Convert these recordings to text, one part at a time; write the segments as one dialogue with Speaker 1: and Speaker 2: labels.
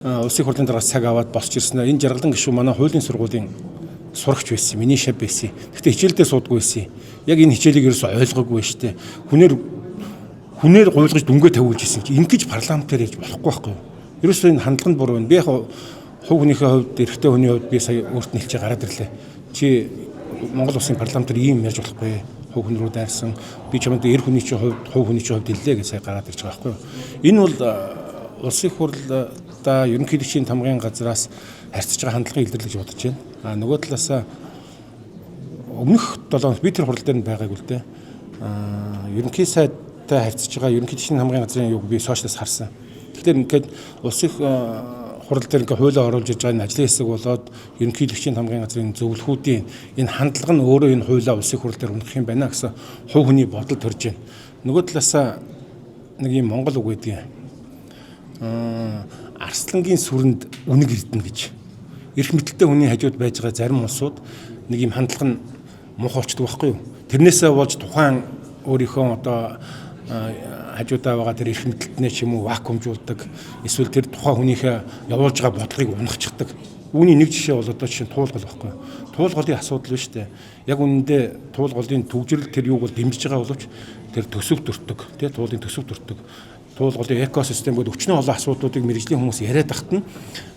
Speaker 1: Улсын хурлын дараас цаг аваад босч ирсэн. Энэ жаргалан гишүүн манай хуулийн сургуулийн сурагч байсан, миний шав байсан. Гэхдээ хичээлдээ суудгүй байсан. Яг энэ хичээлийг ерөөсөй ойлгоогүй шүү дээ. Хүнээр гуйлгаж дүнгээ тавиулж ирсэн чи ингэж парламентээр ярьж болохгүй байхгүй юу? Ерөөсөй энэ хандлага нь буруу байна. Би яг хувь хүнийхээ хувьд, эрэгтэй хүний хувьд би сая өөрт нь хэлчихээ гараад ирлээ. Чи Монгол улсын парламентээр ийм ярьж болохгүй. Хувь хүн рүү дайрсан. Би чамд эр хүний чинь хувьд, хувь хүний чинь хувьд хэллээ гэж сая гараад ирж байгаа байхгүй юу? Энэ бол улсын хурлда ерөнхийлөгчийн тамгын газраас харьцаж байгаа хандлагын илэрлэж бодож байна. Нөгөө талаасаа өмнөх 7 хоног би тэр хурал дээр нь байгаагүй л дээ. Ерөнхий сайдтай харьцаж байгаа ерөнхийлөгчийн тамгын газрын юг би сошиалс харсан. Тэгэхээр ингээд улсын хурал дээр ингээд хуулиа оруулж ирж байгаа энэ ажлын хэсэг болоод ерөнхийлөгчийн тамгын газрын зөвлөхүүдийн энэ хандлага нь өөрөө энэ хуулиа улсын хурал дээр унах юм байна гэсэн хувь хүний бодол төрж байна. Нөгөө талаасаа нэг юм монгол үг гэдэг юм. Арслангийн сүрэнд үнэг эрдэнэ гэж. Эрх мэдэлтэй хүний хажууд байж байгаа зарим улсууд нэг юм хандлага нь муухай болчихдог байхгүй юу? Тэрнээсээ болж тухайн өөрийнхөө одоо хажуудаа байгаа тэр эрх мэдэлтнээ ч юм уу вакуумжуулдаг. Эсвэл тэр тухайн хүнийхээ явуулж байгаа бодлогыг унахчихдаг. Үүний нэг жишээ бол одоо чинь туулгал байхгүй юу? Туулгалын асуудал биш үү? Яг үнэндээ туулгалын төвжирэл тэр юуг бол дэмжиж байгаа боловч тэр төсөв төртөг, тий туулын төсөв төртөг. Туулгалын экосистем гэдэг өчнөө олон асуудлуудыг мэргэжлийн хүмүүс яриад тахт нь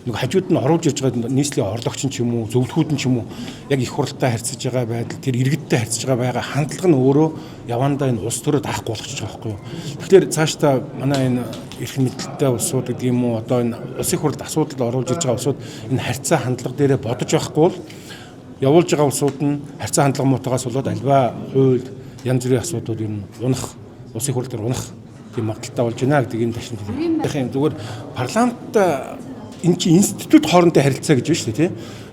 Speaker 1: нэг хажууд нь оруулж ирж байгаа нийслэлийн орлогч ч юм уу зөвлөхүүд нь ч юм уу яг их хуралтай харьцаж байгаа байдал тэр иргэдтэй харьцаж байгаа хандлага нь өөрөө явандаа энэ улс төрөө даахгүй болгочих байгаа байхгүй юу. Тэгэхээр цаашдаа манай энэ эрх мэдэлтэй улсууд гэдэг юм уу одоо энэ улсын хурлд асуудал оруулж ирж байгаа улсууд энэ харьцаа хандлага дээрээ бодож байхгүй бол явуулж байгаа улсууд нь харьцаа хандлага муутагаас болоод альва хууль янз бүрийн асуудлууд ер нь унах улсын хурл дээр унах тийм магадaltaй болж байна гэдэг энэ ташин хэлээ. Зүгээр парламент энэ чинь институт хоорондын харилцаа гэж байна шүү дээ тий.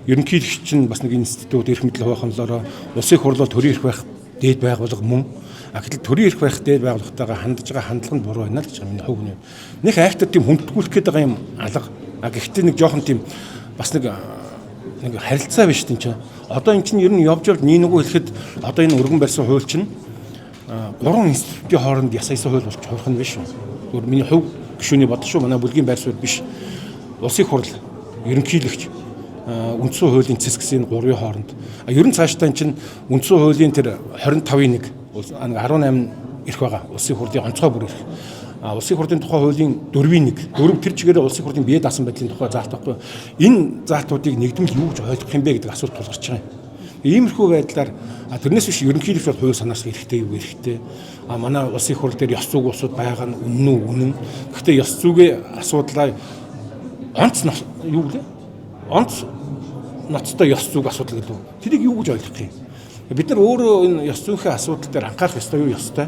Speaker 1: Ерөнхийлөгч чинь бас нэг институт эрх мэдэл хуваахнлороо улсын хурлаар төрийн эрх байх дээд байгууллага мөн. Гэтэл төрийн эрх байх дээд байгууллагатайгаа хандж байгаа хандлага нь буруу байна л гэж байгаа миний хувь хүний. Нэг айхтар тийм хүндэтгүүлэх гээд байгаа юм алга. Гэхдээ нэг жоохон тийм бас нэг харилцаа биш тийм чинь. Одоо эн чинь ер нь явж нэг хэлэхэд одоо энэ өргөн барьсан хууль чинь гурван институтын хооронд ясайсан хууль болж хурах нь биш үү? Өөр миний хувь гишүүний бодол шүү. Манай бүлгийн байр суурь биш. Улсын хурл, ерөнхийлөгч, үндсэн хуулийн цэс гэсэн гурвын хооронд. Ер нь цаашдаа энэ чинь үндсэн хуулийн тэр 25-ын 18 эрх байгаа. Улсын хурлын онцгой бүр эрх. Улсын хурлын тухай хуулийн 4-ийн 1. 4 тэр чигээр улсын хурлын бие даасан байдлын тухай заалт байхгүй. Энэ заалтуудыг нэгдмэл юу гэж ойлгох юм бэ гэдэг асуулт тулгарч байгаа юм. Иймэрхүү байдлаар тэрнээс биш ерөнхийлөгч бол хувь санаасаа хэрэгтэй юу хэрэгтэй. Манай улсын хурл дээр ёс зүйн усуд байгаа нь үнэн үү үнэн. Гэхдээ ёс зүйн асуудлаа онц юу гэлээ? Онц ноцтой ёс зүйн асуудал гэдэг үү? Тэрийг юу гэж ойлгох юм? Бид нар өөрөө энэ ёс зүйнхээ асуудал дээр анхаарах ёстой юу ёстой?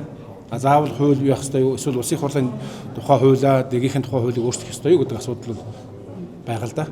Speaker 1: Заавал хууль юу явах ёстой юу? Эсвэл улсын хурлын тухай хуулиа, дээгийнхэн тухай хуулийг өөрчлөх ёстой юу гэдэг асуудал бол байгаа л да.